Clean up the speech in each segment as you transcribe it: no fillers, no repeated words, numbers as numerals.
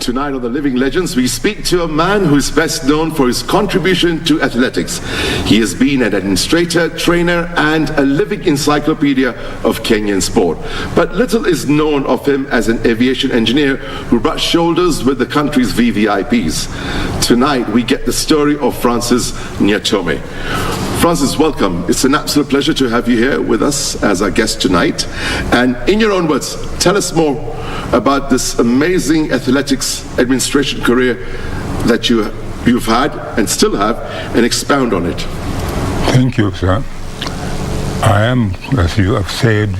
Tonight on The Living Legends, we speak to a man who is best known for his contribution to athletics. He has been an administrator, trainer, and a living encyclopedia of Kenyan sport. But little is known of him as an aviation engineer who brushed shoulders with the country's VVIPs. Tonight, we get the story of Francis Nyatome. Francis, welcome. It's an absolute pleasure to have you here with us as our guest tonight. And in your own words, tell us more about this amazing athletics administration career that you've had and still have, and expound on it. Thank you, sir. I am, as you have said,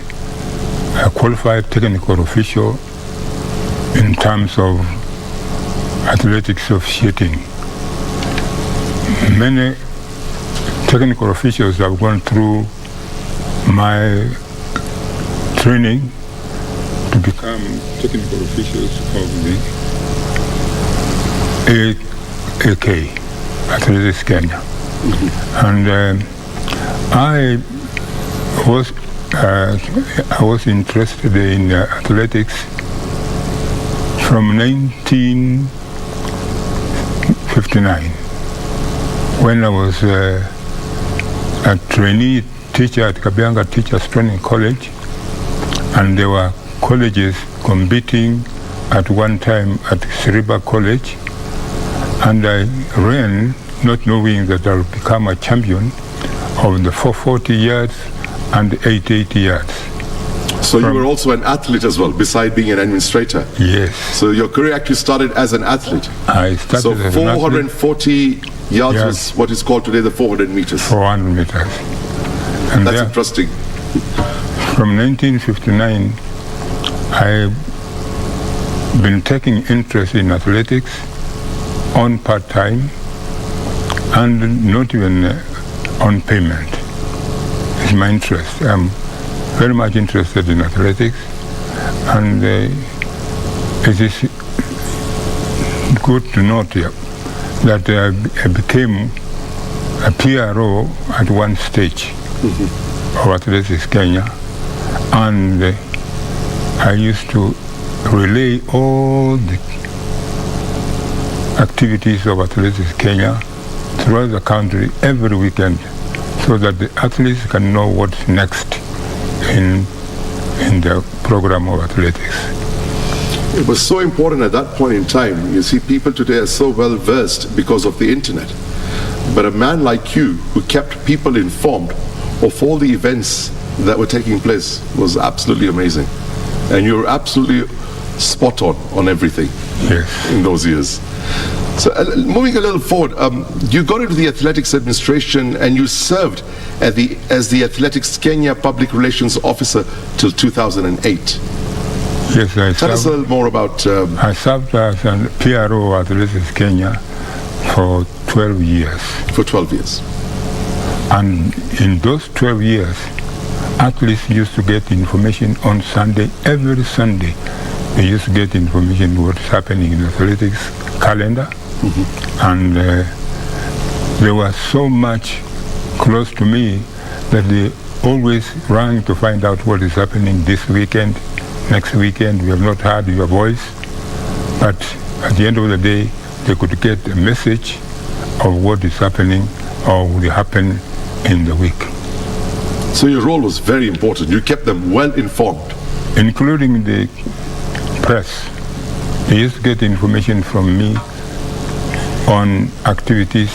a qualified technical official in terms of athletics officiating. Many technical officials have gone through my training to become technical officials of the AK, Athletics Kenya. And I was interested in athletics from 1959 when I was a trainee teacher at Kabianga Teachers Training College, and there were colleges competing at one time at Siriba College, and I ran not knowing that I would become a champion of the 440 yards and 880 yards. So you were also an athlete as well, beside being an administrator? Yes. So your career actually started as an athlete? I started so as 440 yards was what is called today the 400 meters? 400 meters. And that's interesting. From 1959, I've been taking interest in athletics on part-time and not even on payment. It's my interest. I'm very much interested in athletics, and it is good to note here that I became a PRO at one stage of Athletics Kenya, and I used to relay all the activities of Athletics Kenya throughout the country every weekend, so that the athletes can know what's next in the program of athletics. It was so important at that point in time. You see, people today are so well versed because of the internet. But a man like you, who kept people informed of all the events that were taking place, was absolutely amazing. And you were absolutely spot on everything. Yes. In those years. So moving a little forward, you got into the athletics administration and you served as the Athletics Kenya Public Relations Officer till 2008. Yes, Tell us a little more about... I served as a PRO at Athletics Kenya for 12 years. For 12 years. And in those 12 years, athletes used to get information on Sunday. Every Sunday, they used to get information what's happening in the athletics calendar. And they were so much close to me that they always rang to find out what is happening this weekend, next weekend. We have not heard your voice, but at the end of the day, they could get a message of what is happening or will happen in the week. So your role was very important. You kept them well informed. Including the press. They used to get information from me on activities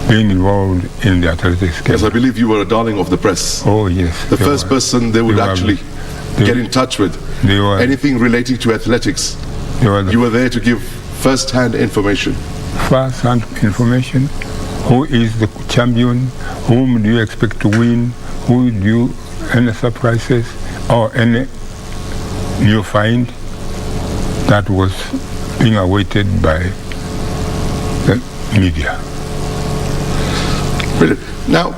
being involved in the athletics game. Yes, I believe you were a darling of the press. Oh, yes. The first person they would actually get in touch with. Anything relating to athletics. You were there to give first-hand information. First-hand information. Who is the champion? Whom do you expect to win? Who do you, any surprises or any new find that was being awaited by the media. Brilliant. Now,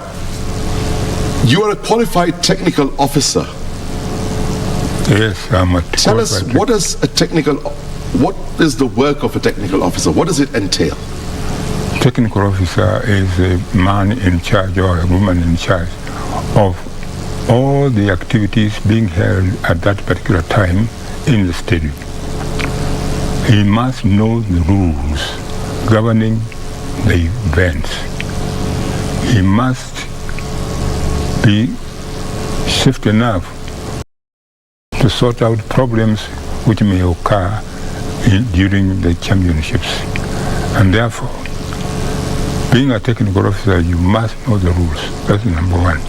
you are a qualified technical officer. Yes, I'm a Tell us, what is the work of a technical officer? What does it entail? Technical officer is a man in charge or a woman in charge of all the activities being held at that particular time in the stadium. he must know the rules governing the events. He must be swift enough to sort out problems which may occur during the championships. And therefore, being a technical officer, you must know the rules. That's number one.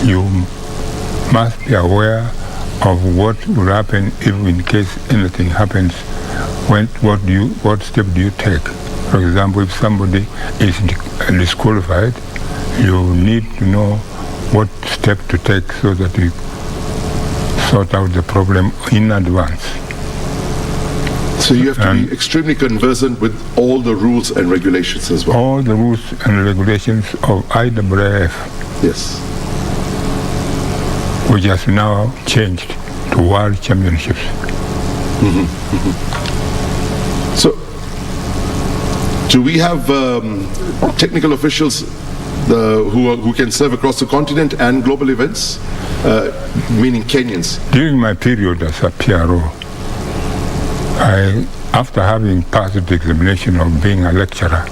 You must be aware of what will happen if in case anything happens. What step do you take? For example, if somebody is disqualified, you need to know what step to take so that you sort out the problem in advance. So you have to be extremely conversant with all the rules and regulations as well. All the rules and regulations of IAAF. Yes. Which has now changed to World Championships. Mm-hmm. Mm-hmm. So, do we have technical officials who can serve across the continent and global events, meaning Kenyans? During my period as a PRO, after having passed the examination of being a lecturer,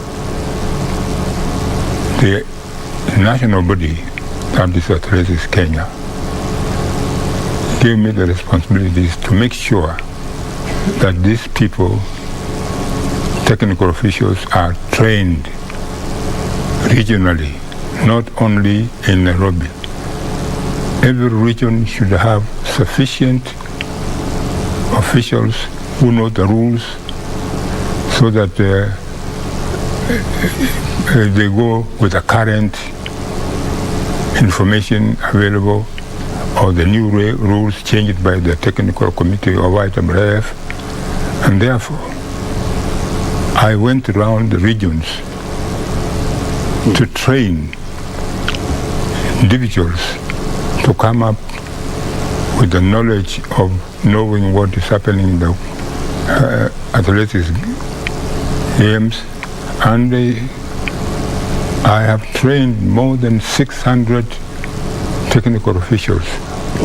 the national body, that is Athletics Kenya, gave me the responsibilities to make sure that these people, technical officials, are trained regionally, not only in Nairobi. Every region should have sufficient officials who know the rules so that they go with the current information available or the new rules changed by the technical committee of IAAF. And therefore, I went around the regions to train individuals to come up with the knowledge of knowing what is happening in the athletics games. And I have trained more than 600 technical officials,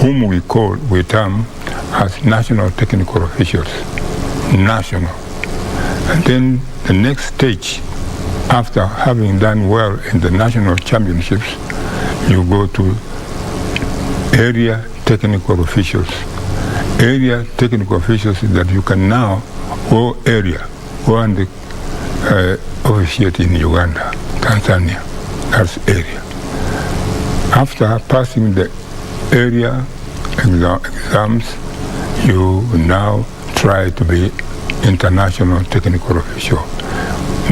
whom we term as national technical officials. National. And then the next stage, after having done well in the national championships, you go to area technical officials. Area technical officials is that you can now go and officiate in Uganda, Tanzania. That's area. After passing the area exams, you now try to be international technical official,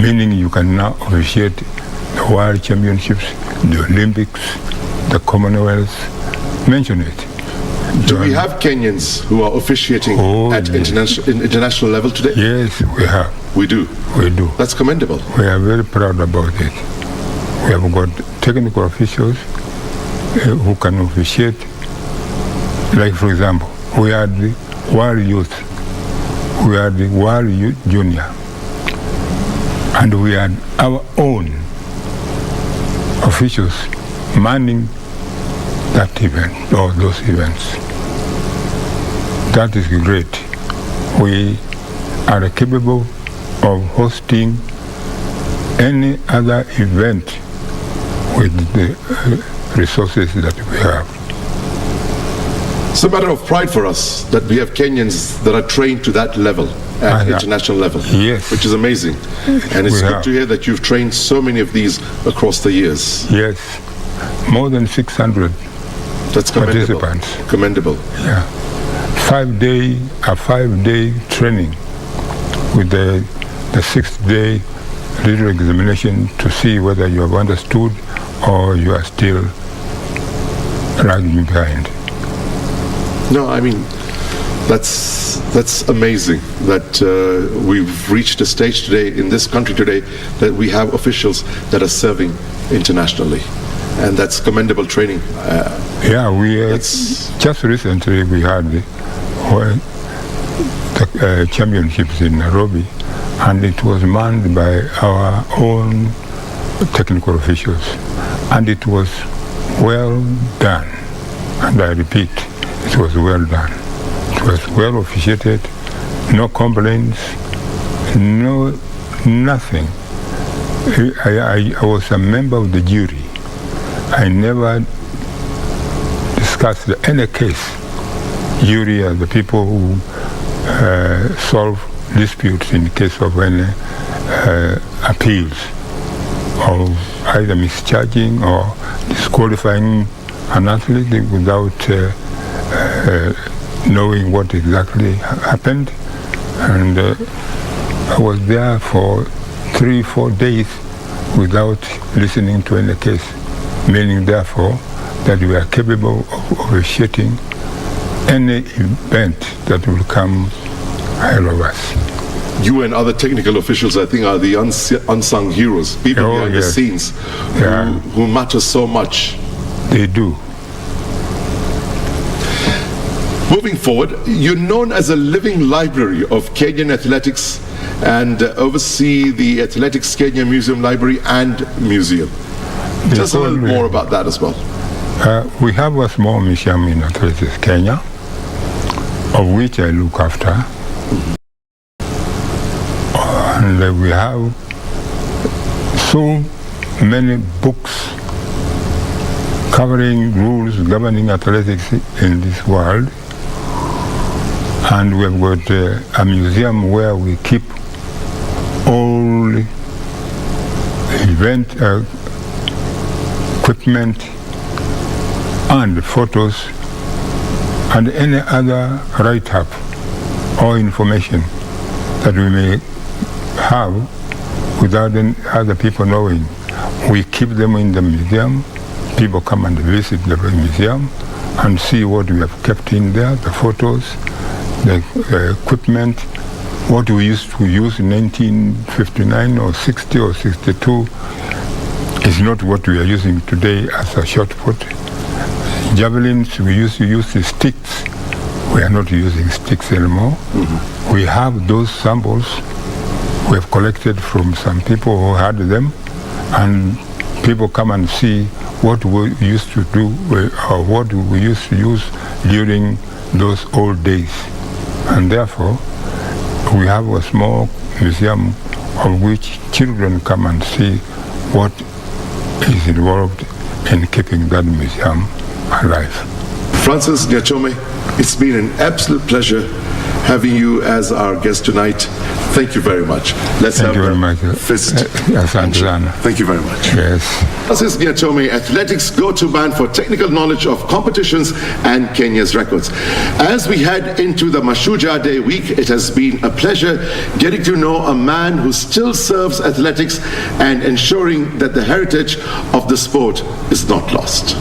meaning you can now officiate the World Championships, the Olympics, the Commonwealth. Mention it. Do we have Kenyans who are officiating at international level today? Yes, we have. We do? We do. That's commendable. We are very proud about it. We have got technical officials who can officiate. Like, for example, we are the World Youth, we are the World Youth Junior, and we are our own officials manning that event or those events. That is great. We are capable of hosting any other event with the resources that we have. It's a matter of pride for us that we have Kenyans that are trained to that level, at international level, yes, which is amazing. And it's good to hear that you've trained so many of these across the years. Yes, more than 600 That's commendable. Participants. Commendable. Yeah, 5-day training with the 6th day little examination to see whether you have understood or you are still lagging behind. No, I mean, that's amazing that we've reached a stage today in this country today that we have officials that are serving internationally, and that's commendable training. Yeah, we just recently we had the championships in Nairobi, and it was manned by our own technical officials, and it was well done. And I repeat, it was well done. It was well officiated, no complaints, No, nothing. I was a member of the jury. I never discussed any case. Jury are the people who solve disputes in case of any appeals, or either mischarging or disqualifying an athlete without knowing what exactly happened. And I was there for 3-4 days without listening to any case, meaning therefore that we are capable of officiating any event that will come ahead of us. You and other technical officials, I think, are the unsung heroes, people behind the scenes who matter so much. They do. Moving forward, you're known as a living library of Kenyan athletics and oversee the Athletics Kenya Museum Library and Museum. Tell us a little more about that as well. We have a small museum in Athletics Kenya, of which I look after. And we have so many books covering rules governing athletics in this world. And we've got a museum where we keep all event equipment and photos and any other write-up or information that we may have without other people knowing. We keep them in the museum. People come and visit the museum and see what we have kept in there, the photos, the equipment, what we used to use in 1959 or 60 or 62 is not what we are using today as a shot put. Javelins, we used to use the sticks. We are not using sticks anymore. Mm-hmm. We have those samples we have collected from some people who had them, and people come and see what we used to do or what we used to use during those old days. And therefore, we have a small museum of which children come and see what is involved in keeping that museum alive. Francis Nyatome, it's been an absolute pleasure having you as our guest tonight. Thank you very much. Let's Thank have you very much. fist. Thank you very much. Yes. Francis Nyatome, athletics go-to man for technical knowledge of competitions and Kenya's records. As we head into the Mashujaa Day week, it has been a pleasure getting to know a man who still serves athletics and ensuring that the heritage of the sport is not lost.